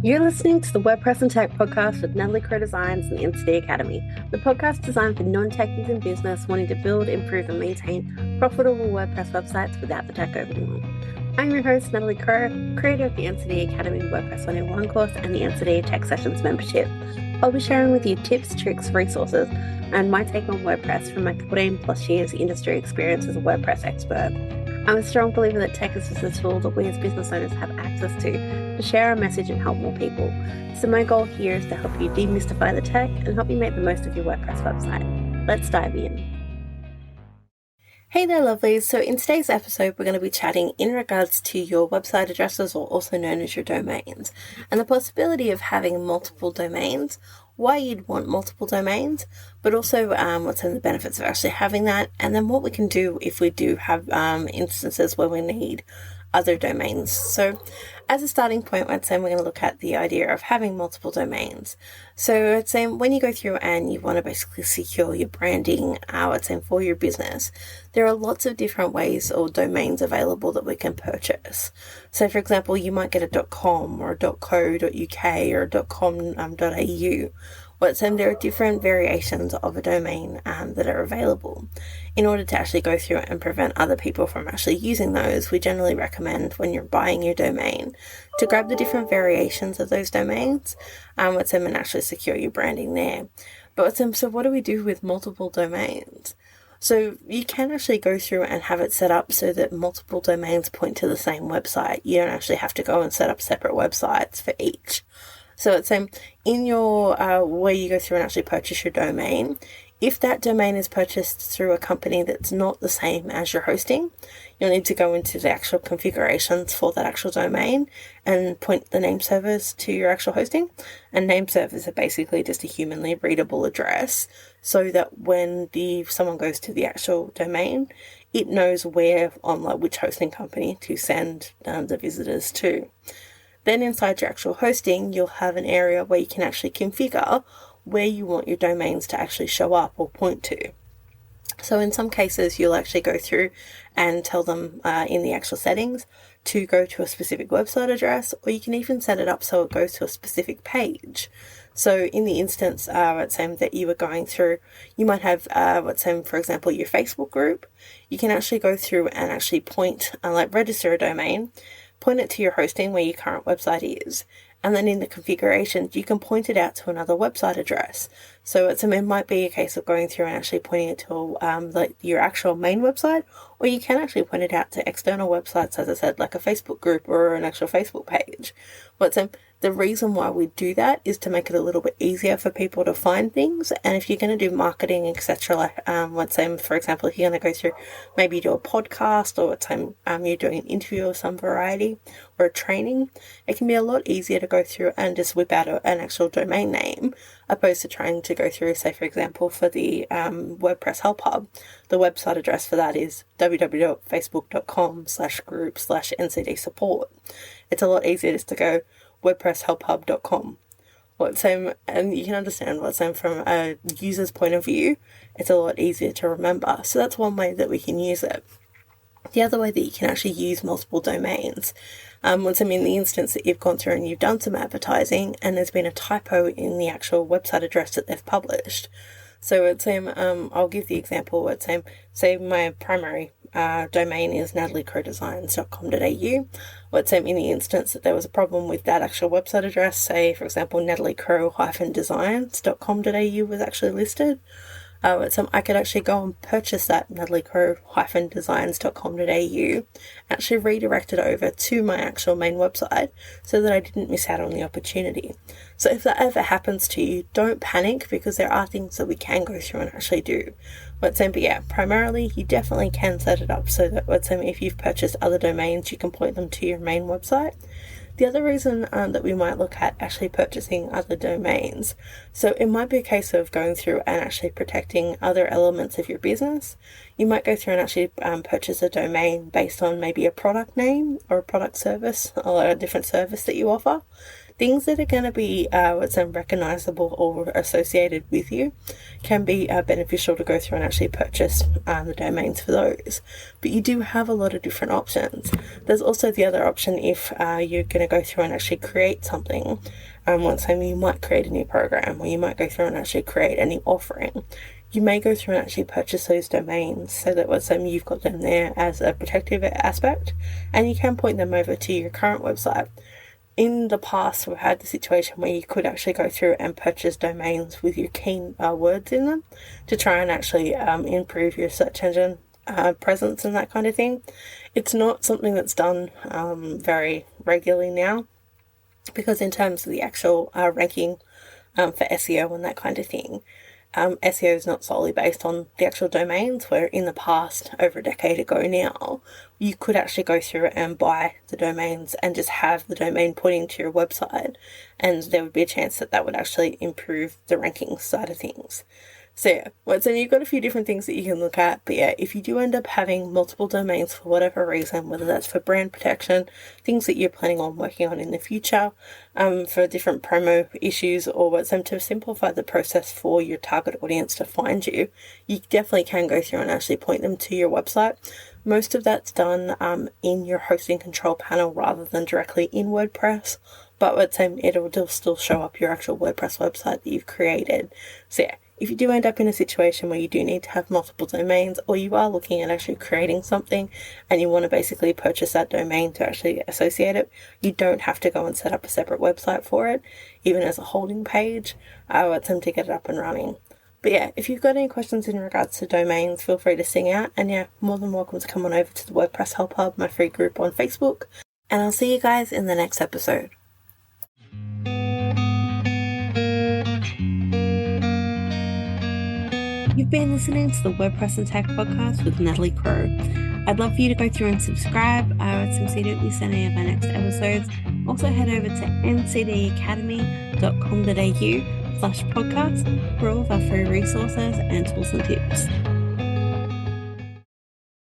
You're listening to the WordPress and Tech podcast with Natalie Crow Designs and the NCD Academy, the podcast designed for non-techies in business wanting to build, improve, and maintain profitable WordPress websites without the tech overwhelm. I'm your host, Natalie Crow, creator of the NCD Academy WordPress 101 course and the NCD Tech Sessions membership. I'll be sharing with you tips, tricks, resources, and my take on WordPress from my 14 plus years industry experience as a WordPress expert. I'm a strong believer that tech is just a tool that we as business owners have access to share our message and help more people. So my goal here is to help you demystify the tech and help you make the most of your WordPress website. Let's dive in. Hey there, lovelies. So in today's episode, we're going to be chatting in regards to your website addresses, or also known as your domains, and the possibility of having multiple domains, why you'd want multiple domains, but also what's in the benefits of actually having that, and then what we can do if we do have instances where we need other domains. So as a starting point, I'd say we're going to look at the idea of having multiple domains. So I'd say when you go through and you want to basically secure your branding, I'd say for your business, there are lots of different ways or domains available that we can purchase. So for example, you might get a .com or a .co.uk or a .com.au. There are different variations of a domain that are available. In order to actually go through and prevent other people from actually using those, we generally recommend when you're buying your domain to grab the different variations of those domains and actually secure your branding there. But so what do we do with multiple domains? So you can actually go through and have it set up so that multiple domains point to the same website. You don't actually have to go and set up separate websites for each. So it's in your where you go through and actually purchase your domain. If that domain is purchased through a company that's not the same as your hosting, you'll need to go into the actual configurations for that actual domain and point the name servers to your actual hosting. And name servers are basically just a humanly readable address, so that when someone goes to the actual domain, it knows where on which hosting company to send the visitors to. Then inside your actual hosting, you'll have an area where you can actually configure where you want your domains to actually show up or point to. So in some cases, you'll actually go through and tell them in the actual settings to go to a specific website address, or you can even set it up so it goes to a specific page. So in the instance, that you were going through, you might have, for example, your Facebook group. You can actually go through and actually point, register a domain, point it to your hosting where your current website is, and then in the configurations, you can point it out to another website address. So it might be a case of going through and actually pointing it to your actual main website, or you can actually point it out to external websites, as I said, like a Facebook group or an actual Facebook page. The reason why we do that is to make it a little bit easier for people to find things. And if you're going to do marketing, etc., for example, if you're going to go through, maybe do a podcast, or you're doing an interview of some variety or a training, it can be a lot easier to go through and just whip out an actual domain name, opposed to trying to go through, say, for example, for the WordPress Help Hub, the website address for that is www.facebook.com/group/NCD support. It's a lot easier just to go WordPressHelpHub.com. And you can understand from a user's point of view, it's a lot easier to remember. So that's one way that we can use it. The other way that you can actually use multiple domains, in the instance that you've gone through and you've done some advertising and there's been a typo in the actual website address that they've published. So I'll give the example. Say my primary domain is nataliecrowdesigns.com.au. In the instance that there was a problem with that actual website address, say for example nataliecrow-designs.com.au was actually listed, I could actually go and purchase that nataliecrow-designs.com.au, actually redirect it over to my actual main website so that I didn't miss out on the opportunity. So if that ever happens to you, don't panic, because there are things that we can go through and actually do. Primarily you definitely can set it up so that if you've purchased other domains, you can point them to your main website. The other reason that we might look at actually purchasing other domains, so it might be a case of going through and actually protecting other elements of your business. You might go through and actually purchase a domain based on maybe a product name or a product service or a different service that you offer. things that are going to be what's recognizable or associated with you can be beneficial to go through and actually purchase the domains for those. But you do have a lot of different options. There's also the other option if you're going to go through and actually create something. Once time you might create a new program, or you might go through and actually create a new offering. You may go through and actually purchase those domains so that once you've got them there as a protective aspect, and you can point them over to your current website. In the past, we've had the situation where you could actually go through and purchase domains with your key words in them to try and actually improve your search engine presence and that kind of thing. It's not something that's done very regularly now, because in terms of the actual ranking for SEO and that kind of thing, SEO is not solely based on the actual domains, where in the past, over a decade ago now, you could actually go through and buy the domains and just have the domain pointing to your website, and there would be a chance that that would actually improve the ranking side of things. So yeah, so you've got a few different things that you can look at, but yeah, if you do end up having multiple domains for whatever reason, whether that's for brand protection, things that you're planning on working on in the future, for different promo issues, or to simplify the process for your target audience to find you, you definitely can go through and actually point them to your website. Most of that's done in your hosting control panel rather than directly in WordPress, but it'll still show up your actual WordPress website that you've created. So yeah, if you do end up in a situation where you do need to have multiple domains, or you are looking at actually creating something and you want to basically purchase that domain to actually associate it, you don't have to go and set up a separate website for it, even as a holding page. I want them to get it up and running. But yeah, if you've got any questions in regards to domains, feel free to sing out, and yeah, more than welcome to come on over to the WordPress Help Hub, my free group on Facebook, and I'll see you guys in the next episode. You've been listening to the WordPress and Tech podcast with Natalie Crow. I'd love for you to go through and subscribe. I would see you at any of my next episodes. Also head over to ncdacademy.com.au/podcast for all of our free resources and tools and tips.